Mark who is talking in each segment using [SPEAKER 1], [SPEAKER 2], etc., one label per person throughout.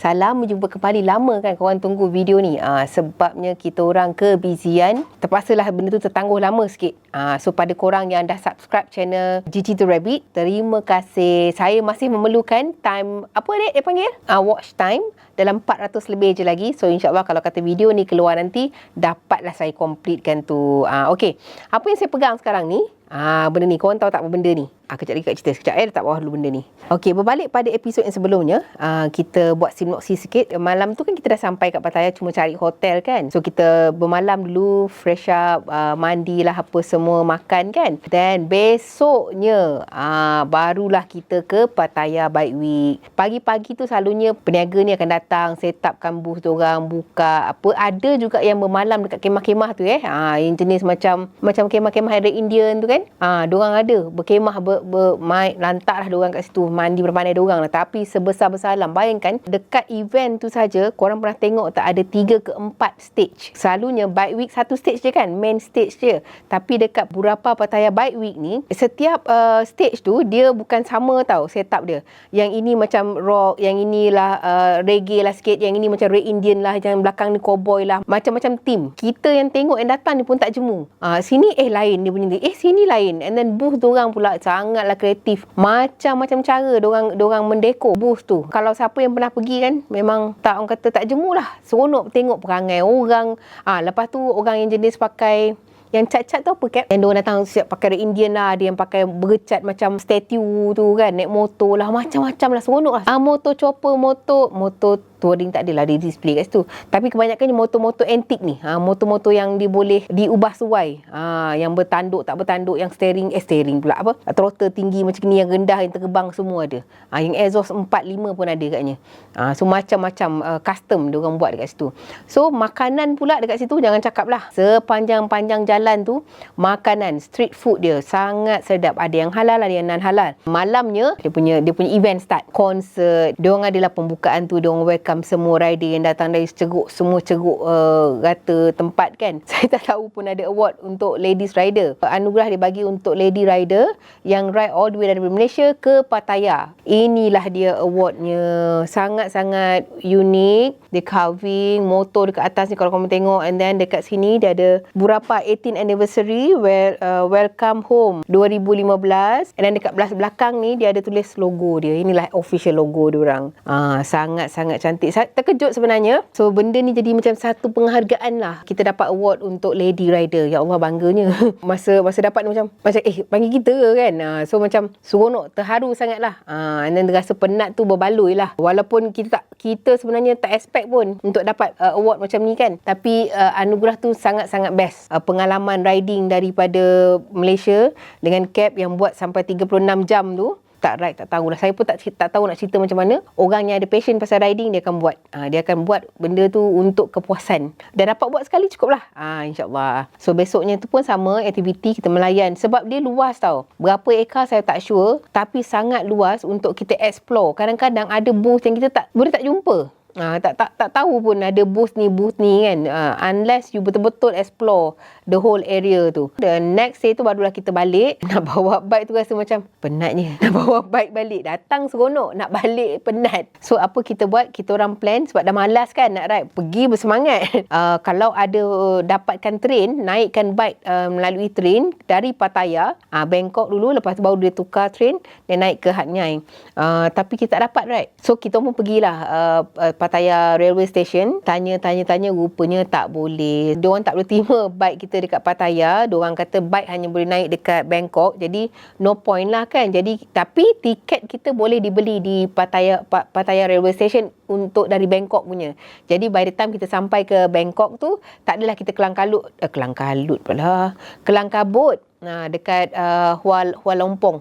[SPEAKER 1] Salam berjumpa kembali. Lama kan korang tunggu video ni. Sebabnya kita orang kebizian. Terpaksalah benda tu tertangguh lama sikit. So pada korang yang dah subscribe channel GG to Rabbit, terima kasih. Saya masih memerlukan time, apa dia panggil? Watch time dalam 400 lebih je lagi. So insyaAllah kalau kata video ni keluar nanti, dapatlah saya completekan tu. Okey. Apa yang saya pegang sekarang ni? Benda ni, korang tahu tak apa benda ni? Kejap lagi kat cerita. Sekejap letak bawah dulu benda ni. Okey, berbalik pada episod yang sebelumnya, kita buat sinopsis sikit. Malam tu kan kita dah sampai kat Pattaya, cuma cari hotel kan. So kita bermalam dulu, fresh up, mandilah apa semua, makan kan. Dan besoknya barulah kita ke Pattaya Bike Week. Pagi-pagi tu selalunya peniaga ni akan datang, set upkan booth diorang, buka apa. Ada juga yang bermalam dekat kemah-kemah tu yang jenis macam kemah-kemah Red Indian tu kan. Diorang ada berkemah lantak lah diorang kat situ, mandi berpandai diorang lah. Tapi sebesar-besar alam, bayangkan dekat event tu saja, korang pernah tengok tak ada 3 ke 4 stage. Selalunya Bike Week satu stage je kan, main stage je. Tapi dekat beberapa Pattaya Bike Week ni, setiap stage tu dia bukan sama tau setup dia. Yang ini macam rock, yang inilah reggae lah sikit, yang ini macam Red Indian lah, yang belakang ni cowboy lah, macam-macam team. Kita yang tengok yang datang ni pun tak jemu. Sini lain dia punya, sini lain. And then booth diorang pula sangatlah kreatif. Macam-macam cara diorang mendekor booth tu. Kalau siapa yang pernah pergi kan, memang tak, orang kata tak jemu lah. Seronok tengok perangai orang. Lepas tu orang yang jenis pakai yang cat-cat tu apa Cap? Yang diorang datang siap pakai Red Indian lah. Ada yang pakai bercat macam statue tu kan. Naik motor lah. Macam-macam lah. Seronok lah. Motor chopper, motor touring tak adalah dia display kat situ. Tapi kebanyakannya motor-motor antik ni. Motor-motor yang dia boleh diubah sesuai. Yang bertanduk, tak bertanduk. Yang steering pula apa. Throttle tinggi macam ni, yang rendah, yang terbang semua ada. Yang exhaust 4-5 pun ada katnya. So macam-macam custom diorang buat dekat situ. So makanan pula dekat situ jangan cakap lah. Sepanjang-panjang jalan tu, makanan street food dia sangat sedap. Ada yang halal, ada yang non halal. Malamnya dia punya event start. Konsert. Diorang adalah pembukaan tu, diorang welcome semua rider yang datang dari semua ceruk rata tempat kan. Saya tak tahu pun ada award untuk ladies rider. Anugerah dia bagi untuk lady rider yang ride all the way dari Malaysia ke Pattaya. Inilah dia awardnya. Sangat-sangat unik. Dia carving motor dekat atas ni kalau kamu tengok. And then dekat sini dia ada beberapa 18th anniversary welcome home 2015. And then dekat belakang ni dia ada tulis logo dia. Inilah official logo diorang. Sangat-sangat cantik. Saya terkejut sebenarnya. So benda ni jadi macam satu penghargaan lah. Kita dapat award untuk lady rider. Ya Allah, bangganya. Masa dapat ni macam panggil kita ke kan. So macam seronok, terharu sangat lah. And then rasa penat tu berbaloi lah. Walaupun kita sebenarnya tak expect pun untuk dapat award macam ni kan. Tapi anugerah tu sangat-sangat best. Pengalaman riding daripada Malaysia dengan Cap yang buat sampai 36 jam tu. Tak ride, tak tahulah. Saya pun tak tahu nak cerita macam mana. Orang yang ada passion pasal riding, dia akan buat. Dia akan buat benda tu untuk kepuasan. Dan dapat buat sekali cukup lah. InsyaAllah. So besoknya tu pun sama, aktiviti kita melayan. Sebab dia luas tau. Berapa ekar saya tak sure. Tapi sangat luas untuk kita explore. Kadang-kadang ada booth yang kita boleh tak jumpa. Tak tahu pun ada booth ni kan. Unless you betul-betul explore the whole area tu. The next day tu barulah kita balik. Nak bawa bike tu rasa macam penatnya. Nak bawa bike balik, datang seronok, nak balik penat. So apa kita buat? Kita orang plan sebab dah malas kan nak ride, pergi bersemangat. Kalau ada dapatkan train, naikkan bike melalui train dari Pattaya, Bangkok dulu, lepas tu baru dia tukar train dan naik ke Hat Yai. Tapi kita tak dapat ride. So kita pun pergilah Pattaya Railway Station, tanya, rupanya tak boleh. Diorang tak boleh terima bike kita dekat Pattaya. Diorang kata bike hanya boleh naik dekat Bangkok, jadi no point lah kan. Tapi tiket kita boleh dibeli di Pattaya Railway Station untuk dari Bangkok punya. Jadi by the time kita sampai ke Bangkok tu, tak adalah kita kelang kabut dekat Hua Lampung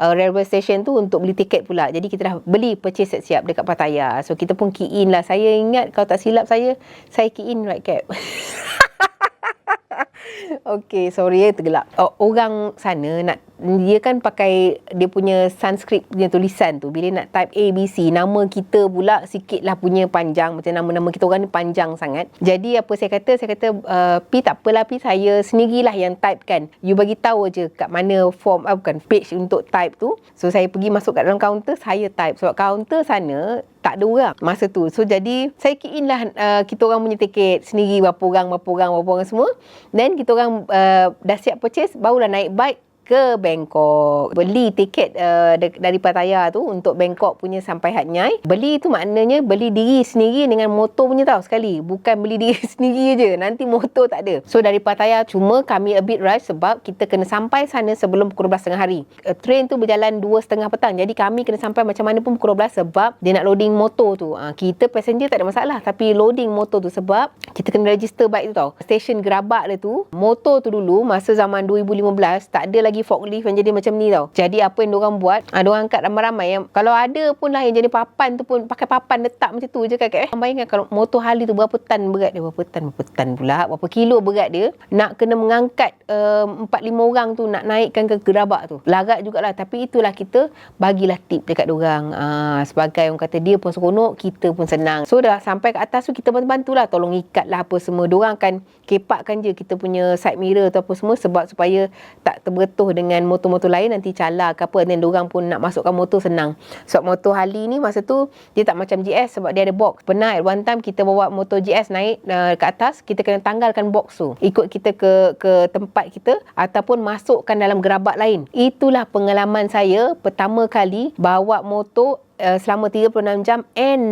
[SPEAKER 1] Railway Station tu untuk beli tiket pula. Jadi kita dah beli, purchase siap dekat Pattaya. So kita pun key in lah. Saya ingat, kalau tak silap saya key in right Cap. Okay, sorry tergelak. Orang sana dia kan pakai dia punya Sanskrit punya tulisan tu. Bila nak type A, B, C, nama kita pula sikit lah punya panjang. Macam nama-nama kita orang ni panjang sangat. Jadi apa saya kata, Pi tak apalah Pi, saya sendirilah yang type kan. You bagi tahu je kat mana form, bukan, page untuk type tu. So saya pergi masuk kat dalam kaunter, saya type. Sebab kaunter sana tak ada orang masa tu. So jadi saya key in lah kita orang punya tiket sendiri, berapa orang semua. Then kita orang dah siap purchase, barulah naik bike ke Bangkok. Beli tiket dari Pattaya tu untuk Bangkok punya sampai Hat Nyai. Beli tu maknanya beli diri sendiri dengan motor punya tau sekali. Bukan beli diri sendiri je. Nanti motor tak ada. So dari Pattaya cuma kami a bit rush sebab kita kena sampai sana sebelum pukul 12 tengah hari. Train tu berjalan 2:30 petang. Jadi kami kena sampai macam mana pun pukul 12 sebab dia nak loading motor tu. Kita passenger tak ada masalah. Tapi loading motor tu sebab kita kena register bike tu tau. Stesen gerabak dia tu, motor tu dulu masa zaman 2015 tak ada lagi forklift yang jadi macam ni tau. Jadi apa yang diorang buat, diorang angkat ramai-ramai yang kalau ada pun lah yang jadi papan tu pun pakai papan letak macam tu je kan. Bayangkan kalau motor Harley tu berapa tan berat dia, berapa tan pula, berapa kilo berat dia, nak kena mengangkat 4-5 orang tu nak naikkan ke gerabak tu. Larat jugalah, tapi itulah kita bagilah tip dekat diorang. Sebagai orang kata dia pun seronok, kita pun senang. So dah sampai ke atas tu kita bantu-bantulah, tolong ikat lah apa semua. Diorang akan kepakkan je kita punya side mirror tu apa semua sebab supaya tak terbetuh dengan motor-motor lain nanti cala ke apa. Dan diorang pun nak masukkan motor senang. Sebab motor Harley ni masa tu dia tak macam GS sebab dia ada box. Pernah at one time kita bawa motor GS naik ke atas, kita kena tanggalkan box tu, ikut kita ke tempat kita ataupun masukkan dalam gerabak lain. Itulah pengalaman saya pertama kali bawa motor selama 36 jam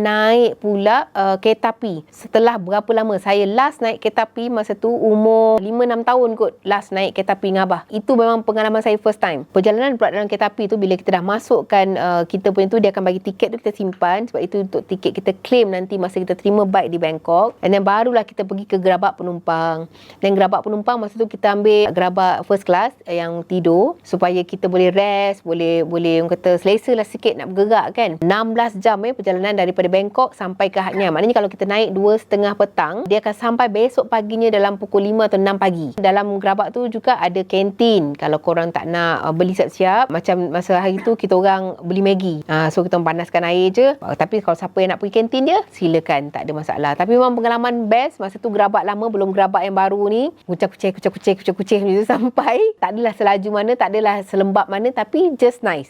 [SPEAKER 1] naik pula kereta api. Setelah berapa lama saya last naik kereta api, masa tu umur 5-6 tahun kot last naik kereta api dengan abah. Itu memang pengalaman saya first time. Perjalanan pula dalam kereta api tu, bila kita dah masukkan kita punya tu, dia akan bagi tiket tu, kita simpan sebab itu untuk tiket kita claim nanti masa kita terima bike di Bangkok. And then barulah kita pergi ke gerabak penumpang. Dan gerabak penumpang masa tu kita ambil gerabak first class yang tidur supaya kita boleh rest, boleh orang kata selesa lah sikit nak bergerak kan. 16 jam perjalanan daripada Bangkok sampai ke Hat Nyai. Maknanya kalau kita naik 2:30 petang, dia akan sampai besok paginya dalam pukul 5 atau 6 pagi. Dalam gerabak tu juga ada kantin. Kalau korang tak nak beli siap-siap, macam masa hari tu kita orang beli Maggi. So kita panaskan air je. Tapi kalau siapa yang nak pergi kantin dia, silakan, tak ada masalah. Tapi memang pengalaman best. Masa tu gerabak lama, belum gerabak yang baru ni. Kucing macam tu sampai. Tak adalah selaju mana, tak adalah selembab mana, tapi just nice.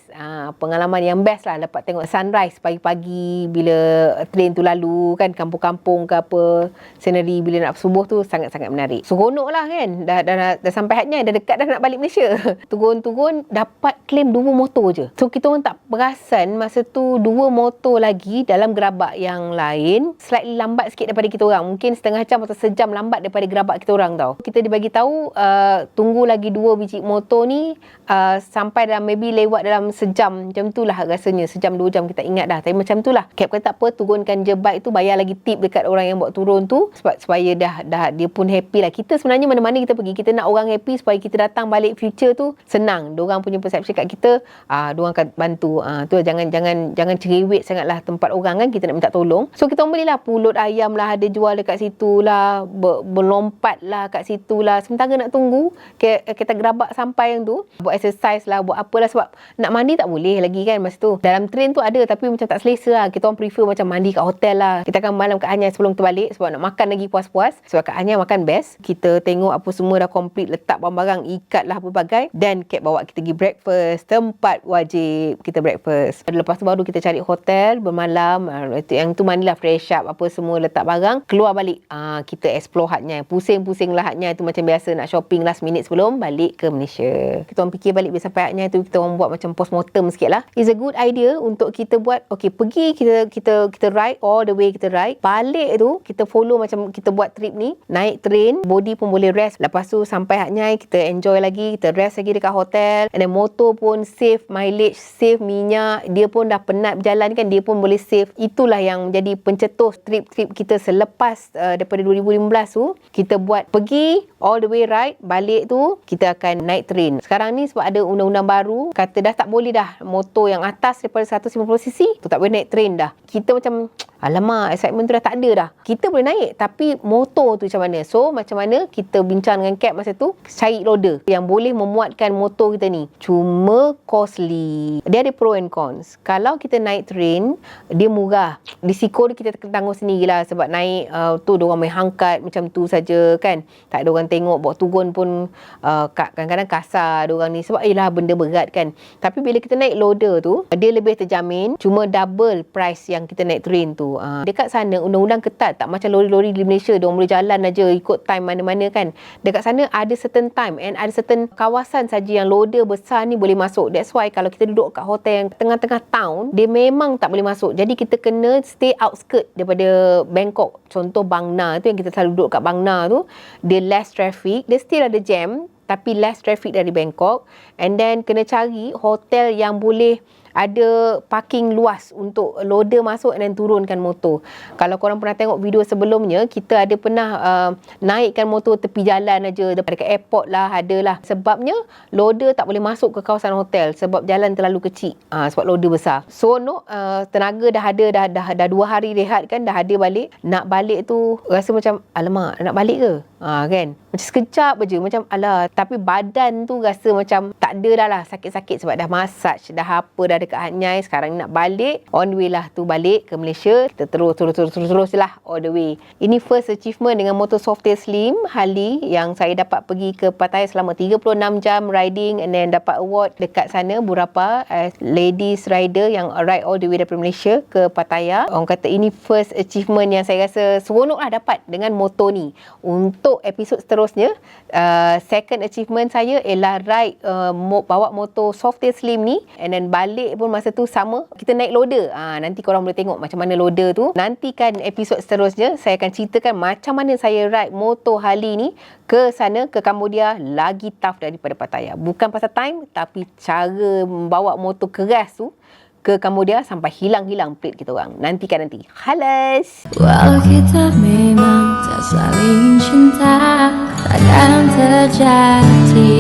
[SPEAKER 1] Pengalaman yang best lah dapat tengok sunrise pagi-pagi bila train tu lalu kan, kampung-kampung ke apa, scenery bila nak subuh tu sangat-sangat menarik. Seronok lah kan. Dah sampai Hat Nyai, dah dekat dah nak balik Malaysia. Turun-turun dapat claim 2 motor je. So kita orang tak perasan masa tu 2 motor lagi dalam gerabak yang lain slightly lambat sikit daripada kita orang. Mungkin setengah jam atau sejam lambat daripada gerabak kita orang tau. Kita dibagi tahu tunggu lagi 2 biji motor ni sampai dalam maybe lewat dalam sejam. Macam tu lah rasanya, sejam 2 jam kita ingat dah. Tapi macam tu lah. Cap kata tak apa, turunkan je bike tu, bayar lagi tip dekat orang yang buat turun tu sebab supaya dah dia pun happy lah. Kita sebenarnya mana-mana kita pergi, kita nak orang happy supaya kita datang balik future tu senang. Diorang punya perception kat kita, diorang akan bantu. Tu jangan cerewet sangatlah tempat orang kan, kita nak minta tolong. So kita belilah pulut ayam lah, ada jual dekat situ lah, berlompat lah kat situ lah. Sementara nak tunggu kita gerabak sampai yang tu, buat exercise lah, buat apalah sebab nak mandi tak boleh lagi kan masa tu. Dalam train tu ada tapi macam tak selesa lah. Kita orang prefer macam mandi kat hotel lah. Kita akan malam kat Hat Nyai sebelum terbalik sebab nak makan lagi puas-puas. Sebab kat Hat Nyai makan best. Kita tengok apa semua dah complete, letak barang-barang, ikat lah pelbagai, dan Kate bawa kita pergi breakfast. Tempat wajib kita breakfast. Lepas tu baru kita cari hotel bermalam. Yang tu mandilah, fresh up apa semua, letak barang, keluar balik. Kita explore Hat Nyai. Pusing-pusing lah Hat Nyai tu macam biasa, nak shopping last minute sebelum balik ke Malaysia. Kita orang fikir balik bila sampai Hat Nyai tu, kita orang buat macam postmortem sikit lah. It's a good idea untuk kita buat. Okay, pergi kita ride all the way, kita ride. Balik tu kita follow macam kita buat trip ni, naik train, body pun boleh rest. Lepas tu sampai Hat Nyai, kita enjoy lagi, kita rest lagi dekat hotel. And then motor pun save mileage, save minyak. Dia pun dah penat berjalan kan, dia pun boleh save. Itulah yang jadi pencetus trip-trip kita selepas daripada 2015 tu. Kita buat pergi all the way ride, balik tu kita akan naik train. Sekarang ni sebab ada undang-undang baru, kata dah tak boleh dah motor yang atas daripada 150cc tu tak boleh naik train dah. Kita macam alamak, excitement tu dah tak ada dah. Kita boleh naik, tapi motor tu macam mana? So, macam mana kita bincang dengan Cap masa tu, cari loader yang boleh memuatkan motor kita ni. Cuma costly. Dia ada pro and cons. Kalau kita naik train, dia murah. Risiko dia kita tanggung sendirilah, sebab naik tu diorang main hangkat macam tu saja kan. Tak ada orang tengok, bawa turun pun kadang-kadang kasar diorang ni, sebab ialah benda berat kan. Tapi bila kita naik loader tu, dia lebih terjamin, cuma double price yang kita naik train tu. Dekat sana undang-undang ketat, tak macam lori-lori di Malaysia diorang boleh jalan aja ikut time mana-mana kan. Dekat sana ada certain time and ada certain kawasan saja yang loader besar ni boleh masuk. That's why kalau kita duduk kat hotel yang tengah-tengah town, dia memang tak boleh masuk. Jadi kita kena stay outskirt daripada Bangkok. Contoh Bang Na tu, yang kita selalu duduk kat Bang Na tu, dia less traffic, dia still ada jam tapi less traffic dari Bangkok. And then kena cari hotel yang boleh ada parking luas untuk loader masuk dan turunkan motor. Kalau korang pernah tengok video sebelumnya, kita ada pernah naikkan motor tepi jalan aja, dekat airport lah, adalah. Sebabnya loader tak boleh masuk ke kawasan hotel sebab jalan terlalu kecil, sebab loader besar. So tenaga dah ada, dah 2 hari rehat kan, dah ada balik. Nak balik tu rasa macam alamak, nak balik ke? Kan? Macam sekejap je, macam alah. Tapi badan tu rasa macam tak ada dah lah, sakit-sakit sebab dah massage, dah apa, dah dekat Hanyai. Sekarang nak balik, on the way lah tu balik ke Malaysia. Kita terus lah all the way. Ini first achievement dengan motor Softail Slim Harley yang saya dapat pergi ke Pattaya selama 36 jam riding, and then dapat award dekat sana Burapa as ladies rider yang ride all the way daripada Malaysia ke Pattaya. Orang kata ini first achievement yang saya rasa seronok lah dapat dengan motor ni. Untuk episod seterusnya, second achievement saya ialah ride bawa motor Softail Slim ni, and then balik pun masa tu sama, kita naik loader. Nanti korang boleh tengok macam mana loader tu. Nantikan episod seterusnya, saya akan ceritakan macam mana saya ride motor Harley ni ke sana, ke Cambodia, lagi tough daripada Pattaya. Bukan pasal time, tapi cara membawa motor keras tu ke Cambodia sampai hilang-hilang plate kita orang. Nantikan nanti. Halas!
[SPEAKER 2] Walau kita memang tak saling cinta, takkan terjadi